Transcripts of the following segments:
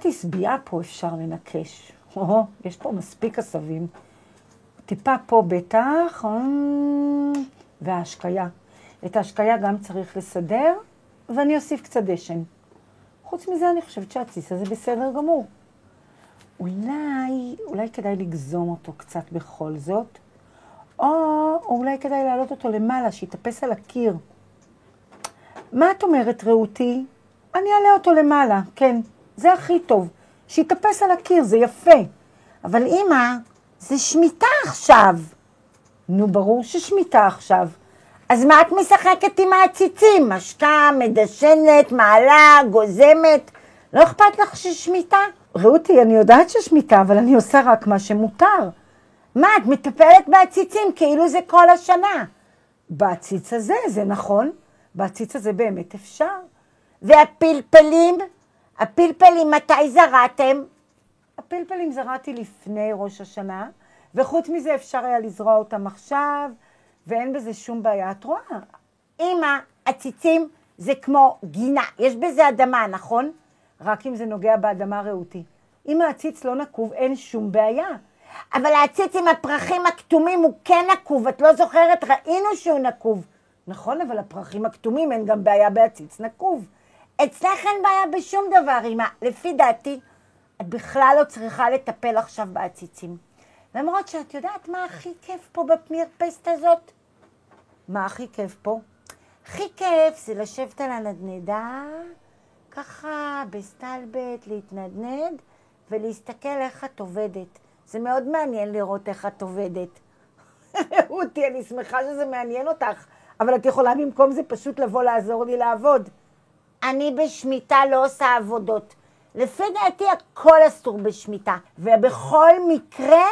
קצת הסביעה פה אפשר לנקש. יש פה מספיק עשבים. טיפה פה בטח, וההשקיה. את ההשקיה גם צריך לסדר, ואני אוסיף קצת דשן. חוץ מזה אני חושבת שהציס הזה בסדר גמור. אולי כדאי לגזום אותו קצת בכל זאת, או אולי כדאי להעלות אותו למעלה, שיתאפס על הקיר. מה את אומרת, רעותי? אני אעלה אותו למעלה, כן, זה הכי טוב. שיתאפס על הקיר, זה יפה. אבל אמא, זה שמיטה עכשיו. נו, ברור ששמיטה עכשיו. אז מה את משחקת עם העציצים? משקה, מדשנת, מעלה, גוזמת? לא אכפת לך ששמיטה? רעותי, אני יודעת ששמיטה, אבל אני עושה רק מה שמותר. מה, את מטפלת בעציצים כאילו זה כל השנה? בעציץ הזה, זה נכון. בעציץ הזה באמת אפשר. והפלפלים? הפלפלים, מתי זרעתם? הפלפלים זרעתי לפני ראש השנה, וחוץ מזה אפשר היה לזרוע אותם עכשיו, ואין בזה שום בעיה. את רואה? אמא, עציצים זה כמו גינה, יש בזה אדמה, נכון? רק אם זה נוגע באדמה רעותי. אם העציץ לא נקוב, אין שום בעיה. אבל העציץ עם הפרחים הכתומים הוא כן נקוב, את לא זוכרת? ראינו שהוא נקוב. נכון, אבל הפרחים הכתומים אין גם בעיה בעציץ נקוב. אצלך אין בעיה בשום דבר, אמא. לפי דעתי, את בכלל לא צריכה לטפל עכשיו בעציצים. למרות שאת יודעת מה הכי כיף פה במרפסת הזאת? מה הכי כיף פה? הכי כיף זה לשבת על הנדנדה, ככה בסטלבט, להתנדנד ולהסתכל איך את עובדת. זה מאוד מעניין לראות איך את עובדת. רותי, אני שמחה שזה מעניין אותך, אבל את יכולה במקום זה פשוט לבוא לעזור לי לעבוד. אני בשמיטה לא עושה עבודות. לפי דעתי הכל אסור בשמיטה, ובכל מקרה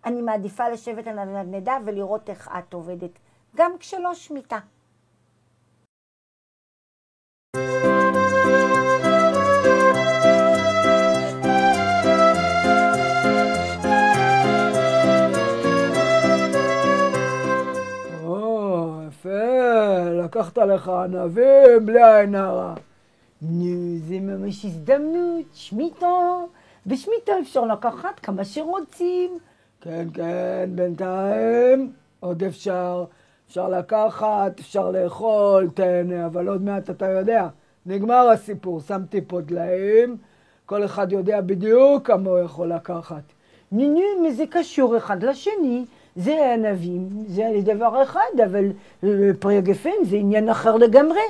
אני מעדיפה לשבת על הנדנדה ולראות איך את עובדת, גם כשלא שמיטה. לקחת לך ענבים בלי עין הרע. נו, זה ממש הזדמנות, שמיטה. בשמיטה אפשר לקחת כמה שרוצים. כן, בינתיים עוד אפשר לקחת, אפשר לאכול, תהנה, אבל עוד מעט אתה יודע, נגמר הסיפור, שמתי פה דליים, כל אחד יודע בדיוק כמה הוא יכול לקחת. נו, מה זה קשור אחד לשני? זה ענבים, זה דבר אחד, אבל פרי הגפן זה עניין אחר לגמרי.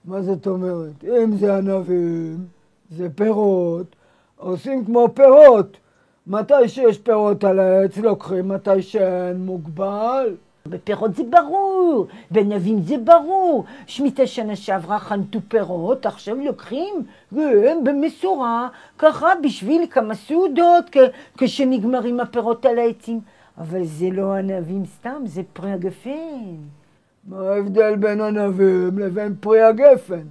מה זאת אומרת? אם זה ענבים, זה פירות, עושים כמו פירות. מתי שיש פירות על העץ לוקחים, מתי שאין מוגבל. בפירות זה ברור, בענבים זה ברור. שמיטה שנה שעברה חנתו פירות, עכשיו לוקחים במשורה, ככה בשביל כמה סעודות, כשנגמרים הפירות על העצים. אבל זה לא ענבים סתם, זה פרי הגפן. מה ההבדל בין ענבים לבין פרי הגפן?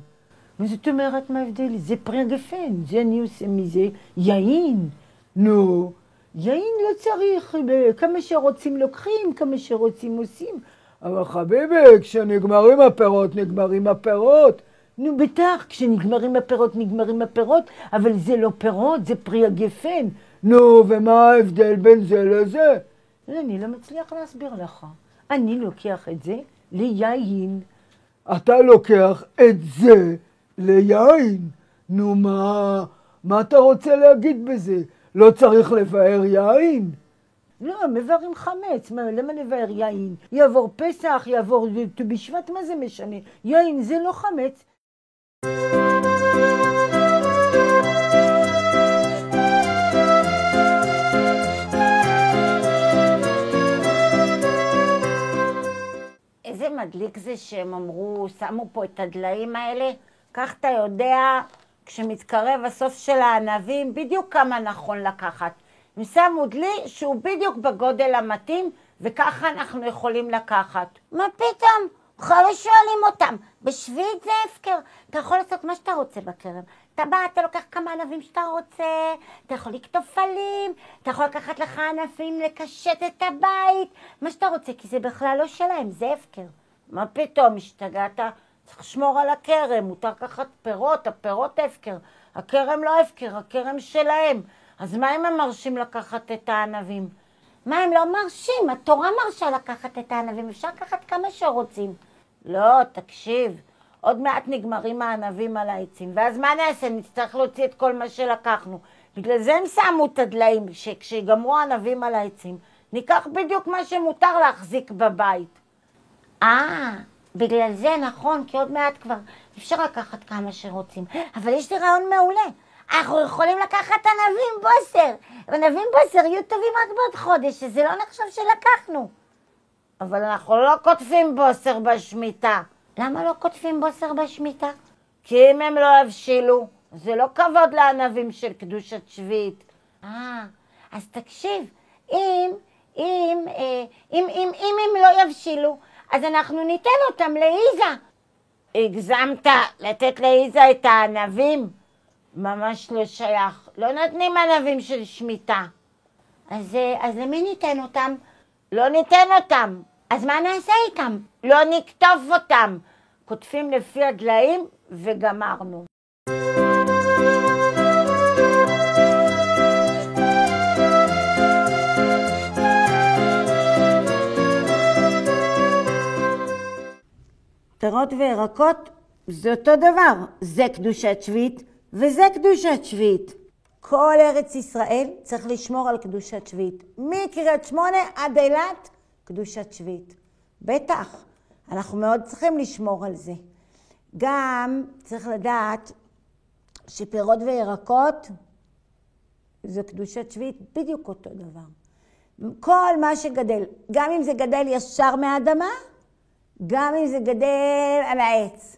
מה זאת אומרת מה ההבדל? זה פרי הגפן, זה אני עושה מזה יין. נו, יין לא צריך, כמה שרוצים לוקחים, כמה שרוצים עושים. אבל חביבי, כשנגמרים הפירות, נגמרים הפירות. נו בטח, כשנגמרים הפירות, נגמרים הפירות, אבל זה לא פירות, זה פרי הגפן. נו, ומה ההבדל בין זה לזה? אני לא מצליח להסביר לך. אני לוקח את זה ליין. אתה לוקח את זה ליין? נו, מה אתה רוצה להגיד בזה? לא צריך לבאר יין? לא, מבארים חמץ. למה לבאר יין? יעבור פסח, יעבור ט"ו בשבט, מה זה משנה? יין זה לא חמץ. איזה מדליק זה שהם אמרו, שמו פה את הדליים האלה, כך אתה יודע, כשמתקרב הסוף של הענבים, בדיוק כמה נכון לקחת. הם שמו דלי שהוא בדיוק בגודל המתאים, וככה אנחנו יכולים לקחת. מה פתאום? בכלל לא שואלים אותם. בשביעית זה הפקר. אתה יכול לעשות מה שאתה רוצה בכרם. אתה בא, אתה לוקח כמה ענבים שאתה רוצה, אתה יכול לקטוף עלים, אתה יכול לקחת לך ענבים, לקשט את הבית, מה שאתה רוצה, כי זה בכלל לא שלהם, זה הפקר. מה פתאום, השתגעת? צריך לשמור על הכרם, מותר לקחת פירות, הפירות הפקר. הכרם לא הפקר, הכרם שלהם. אז מה אם הם מרשים לקחת את הענבים? מה הם לא מרשים? התורה מרשה לקחת את הענבים, אפשר לקחת כמה שרוצים. לא, תקשיב, עוד מעט נגמרים הענבים על העצים, ואז מה נעשה? נצטרך להוציא את כל מה שלקחנו. בגלל זה הם שמו את הדליים, שכשיגמרו הענבים על העצים, ניקח בדיוק מה שמותר להחזיק בבית. בגלל זה נכון, כי עוד מעט כבר אפשר לקחת כמה שרוצים. אבל יש לי רעיון מעולה. אנחנו יכולים לקחת ענבים בוסר. ענבים בוסר יהיו טובים רק בעוד חודש, שזה לא נחשב שלקחנו. אבל אנחנו לא כותבים בוסר בשמיטה. למה לא כותבים בוסר בשמיטה? כי אם הם לא הבשילו, זה לא כבוד לענבים של קדושת שביעית. אז תקשיב, אם הם לא יבשילו, אז אנחנו ניתן אותם לאיזה. הגזמת לתת לאיזה את הענבים? ממש לא שייך. לא נותנים ענבים של שמיטה. אז למי ניתן אותם? לא ניתן אותם. אז מה נעשה איתם? לא נכתוב אותם. כותבים לפי הדליים וגמרנו. פירות וירקות זה אותו דבר. זה קדושת שביעית וזה קדושת שביעית. כל ארץ ישראל צריך לשמור על קדושת שביעית. מקריית שמונה עד אילת, קדושת שביעית. בטח, אנחנו מאוד צריכים לשמור על זה. גם צריך לדעת שפירות וירקות זה קדושת שביעית בדיוק אותו דבר. כל מה שגדל, גם אם זה גדל ישר מהאדמה, גם אם זה גדל על העץ.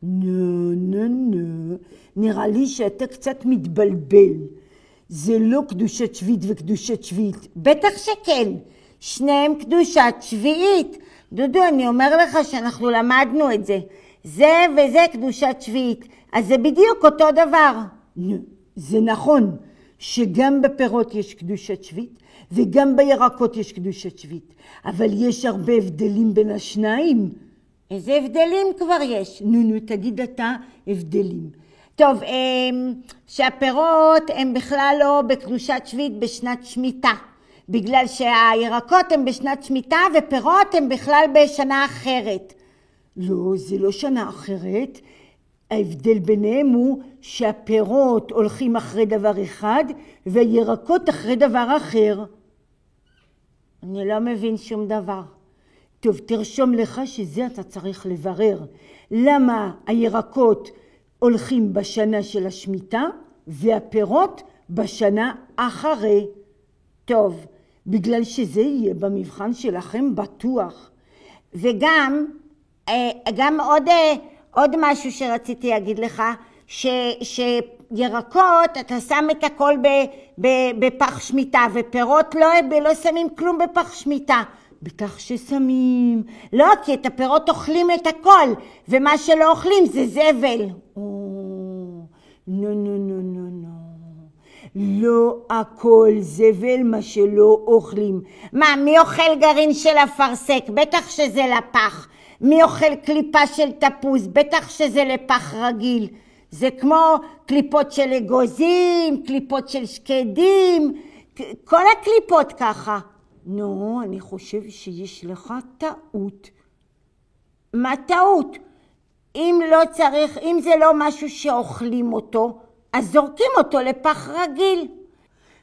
נו, נראה לי שאתה קצת מתבלבל. זה לא קדושת שביעית וקדושת שביעית. בטח שכן, שניהם קדושת שביעית. דודו, אני אומר לך שאנחנו למדנו את זה. זה וזה קדושת שביעית. אז זה בדיוק אותו דבר. זה נכון שגם בפירות יש קדושת שביעית, וגם בירקות יש קדושת שביעית. אבל יש הרבה הבדלים בין השניים. איזה הבדלים כבר יש? נו, תגיד אתה הבדלים. טוב, שהפירות הם בכלל לא בקדושת שביעית בשנת שמיטה. בגלל שהירקות הם בשנת שמיטה ופירות הם בכלל בשנה אחרת. לא, זה לא שנה אחרת. ההבדל ביניהם הוא שהפירות הולכים אחרי דבר אחד והירקות אחרי דבר אחר. אני לא מבין שום דבר. טוב, תרשום לך שזה אתה צריך לברר. למה הירקות הולכים בשנה של השמיטה והפירות בשנה אחרי? טוב, בגלל שזה יהיה במבחן שלכם בטוח. וגם עוד משהו שרציתי להגיד לך, שירקות אתה שם את הכל בפח שמיטה, ופירות לא שמים כלום בפח שמיטה. בכך ששמים, לא, כי את הפירות אוכלים את הכל, ומה שלא אוכלים זה זבל. נו. לא הכל זבל מה שלא אוכלים. מה, מי אוכל גרעין של אפרסק? בטח שזה לפח. מי אוכל קליפה של תפוז? בטח שזה לפח רגיל. זה כמו קליפות של אגוזים, קליפות של שקדים, כל הקליפות ככה. נו, אני חושב שיש לך טעות. מה טעות? אם זה לא משהו שאוכלים אותו, אז זורקים אותו לפח רגיל.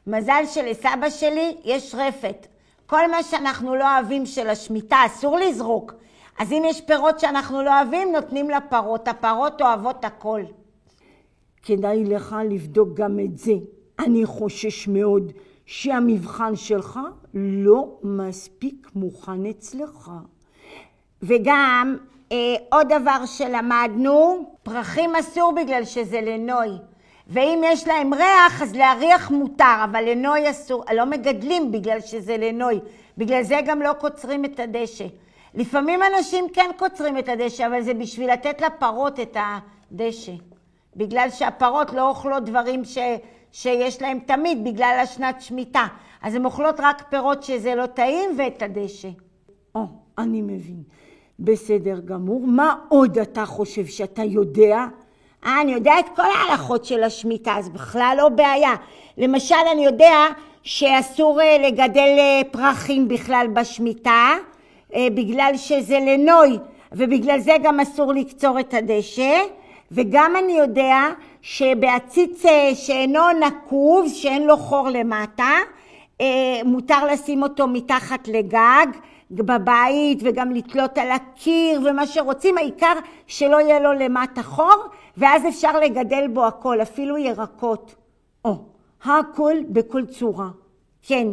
מזל שלסבא שלי יש רפת. כל מה שאנחנו לא אוהבים של השמיטה אסור לזרוק. אז אם יש פירות שאנחנו לא אוהבים, נותנים לפרות. הפרות אוהבות הכל. כדאי לך לבדוק גם את זה. אני חושש מאוד שהמבחן שלך לא מספיק מוכן אצלך. וגם עוד דבר שלמדנו, פרחים אסור בגלל שזה לנוי. ואם יש להם ריח, אז להריח מותר, אבל לנוי אסור. לא מגדלים בגלל שזה לנוי. בגלל זה גם לא קוצרים את הדשא. לפעמים אנשים כן קוצרים את הדשא, אבל זה בשביל לתת לפרות את הדשא. בגלל שהפרות לא אוכלות דברים שיש להם תמיד בגלל השנת שמיטה. אז הן אוכלות רק פירות שזה לא טעים ואת הדשא. אני מבין. בסדר גמור. מה עוד אתה חושב שאתה יודע? אני יודע את כל ההלכות של השמיטה, אז בכלל לא בעיה. למשל, אני יודע שאסור לגדל פרחים בכלל בשמיטה, בגלל שזה לנוי, ובגלל זה גם אסור לקצור את הדשא, וגם אני יודע שבעציץ שאינו נקוב, שאין לו חור למטה, מותר לשים אותו מתחת לגג, בבית, וגם לתלות על הקיר ומה שרוצים, העיקר שלא יהיה לו למטה חור, ואז אפשר לגדל בו הכל, אפילו ירקות. הכל בכל צורה. כן.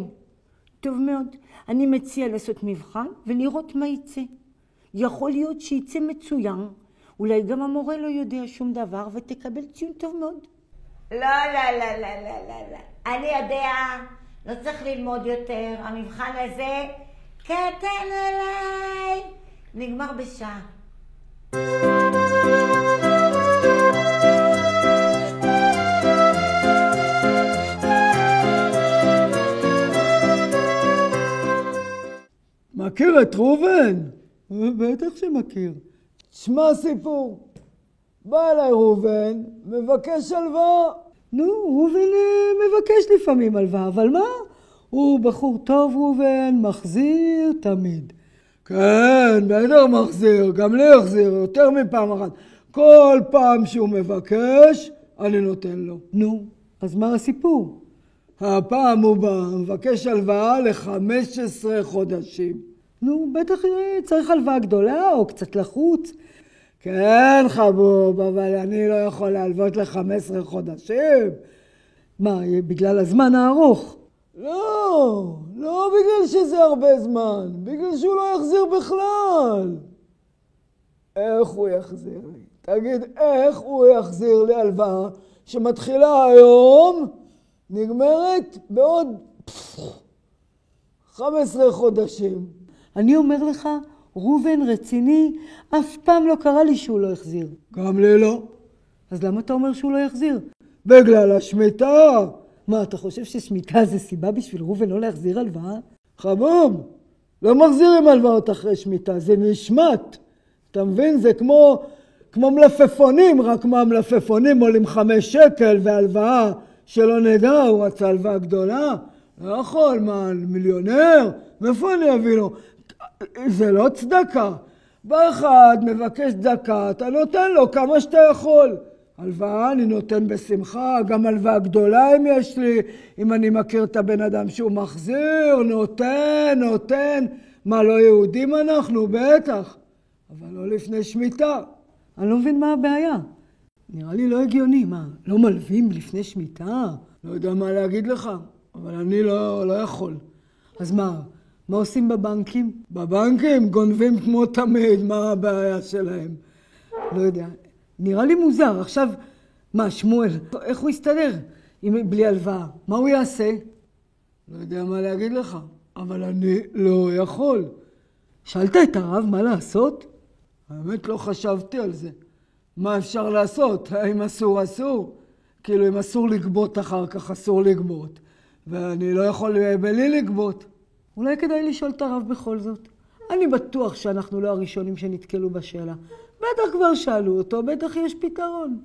טוב מאוד. אני מציע לעשות מבחן ולראות מה יצא. יכול להיות שיצא מצוין. אולי גם המורה לא יודע שום דבר ותקבל ציון טוב מאוד. לא. אני יודע, לא צריך ללמוד יותר. המבחן הזה קטן עליי. נגמר בשעה. מכיר את ראובן? בטח שמכיר. תשמע סיפור. בא אליי ראובן, מבקש הלוואה. נו, ראובן מבקש לפעמים הלוואה, אבל מה? הוא בחור טוב ראובן, מחזיר תמיד. כן, בטח מחזיר, גם לי יחזיר, יותר מפעם אחת. כל פעם שהוא מבקש, אני נותן לו. נו, אז מה הסיפור? הפעם הוא בא, מבקש הלוואה ל-15 חודשים. נו, בטח צריך הלוואה גדולה או קצת לחוץ. כן, חבוב, אבל אני לא יכול להלוות ל-15 חודשים. מה, בגלל הזמן הארוך? לא בגלל שזה הרבה זמן, בגלל שהוא לא יחזיר בכלל. איך הוא יחזיר לי? תגיד, איך הוא יחזיר לי הלוואה שמתחילה היום, נגמרת בעוד 15 חודשים? אני אומר לך, ראובן רציני, אף פעם לא קרה לי שהוא לא יחזיר. גם לי לא. אז למה אתה אומר שהוא לא יחזיר? בגלל השמיטה. מה, אתה חושב ששמיטה זה סיבה בשביל ראובן לא להחזיר הלוואה? חבוב, לא מחזירים הלוואות אחרי שמיטה, זה נשמט. אתה מבין? זה כמו מלפפונים, רק מה המלפפונים עולים 5 שקל, והלוואה שלא נדע, הוא רצה הלוואה גדולה. לא יכול, מה, מיליונר? מאיפה אני אביא לו? זה לא צדקה. בא אחד, מבקש צדקה, אתה נותן לו כמה שאתה יכול. הלוואה אני נותן בשמחה, גם הלוואה גדולה אם יש לי, אם אני מכיר את הבן אדם שהוא מחזיר, נותן. מה, לא יהודים אנחנו? בטח. אבל לא לפני שמיטה. אני לא מבין מה הבעיה. נראה לי לא הגיוני, מה, לא מלווים לפני שמיטה? לא יודע מה להגיד לך, אבל אני לא יכול. אז מה עושים בבנקים? בבנקים גונבים כמו תמיד, מה הבעיה שלהם? לא יודע, נראה לי מוזר. עכשיו, מה, שמואל, איך הוא יסתדר בלי הלוואה? מה הוא יעשה? לא יודע מה להגיד לך, אבל אני לא יכול. שאלת את הרב מה לעשות? האמת לא חשבתי על זה. מה אפשר לעשות? האם אסור? כאילו אם אסור לגבות אחר כך אסור לגבות. ואני לא יכול בלי לגבות. אולי כדאי לשאול את הרב בכל זאת. אני בטוח שאנחנו לא הראשונים שנתקלו בשאלה. בטח כבר שאלו אותו, בטח יש פתרון.